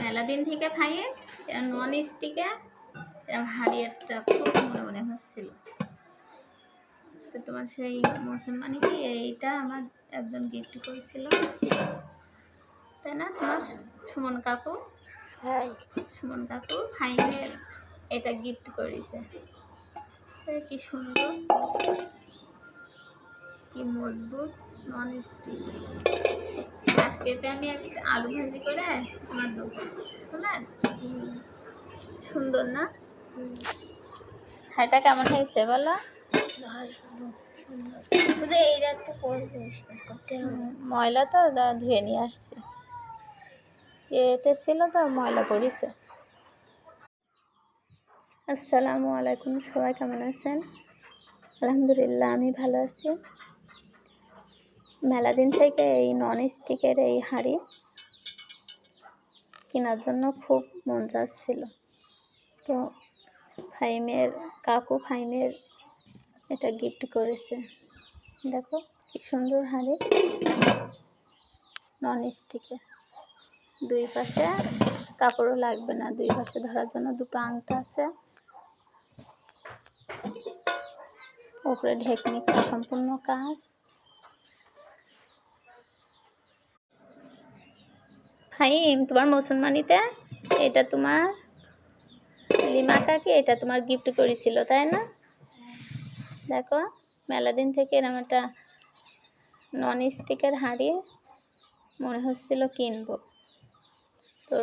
মেলা দিন থেকে খাইয়ে নন স্টিকে হাঁড়ি একটা খুব মনে মনে হচ্ছিল। তো তোমার সেই মুসলমানি কি এইটা আমার একজন গিফট করেছিল, তাই না? তোমার সুমন কাকু, সুমন কাকু ফাইনের এটা গিফট করেছে। কি সুন্দর, কি মজবুত, নন স্টিক। আজকে আমি একটা আলু ভাজি করে আমার দেবো, বুঝলেন? সুন্দর না? হাইটা কেমন হয়েছে বলো? শুধু এইটা একটু পরিষ্কার করতে হবে। ময়লা তো ধুয়ে নিয়ে আসছি, এতে ছিল তো ময়লা পড়েছে। আসসালামু আলাইকুম, সবাই কেমন আছেন? আলহামদুলিল্লাহ আমি ভালো আছি। মেলা দিন থেকে এই নন স্টিকের এই হাঁড়ি কেনার জন্য খুব মন চাচ্ছিল। তো ফাইমের এটা গিফট করেছে। দেখো কি সুন্দর হাঁড়ি, নন স্টিকের। দুই পাশে কাপড়ও লাগবে না, দুই পাশে ধরার জন্য দুটো আংটা আছে। উপরে ঢেকনি সম্পূর্ণ কাজ। ফাইম, তোমার মুসলমানিতে এটা তোমার লিমা কাকি এটা তোমার গিফট করেছিল, তাই না? দেখো মেলা দিন থেকে এরকম একটা নন স্টিকের হাঁড়ি মনে হচ্ছিল কিনবো। তো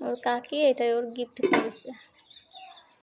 ওর কাকি এটাই ওর গিফট করেছে।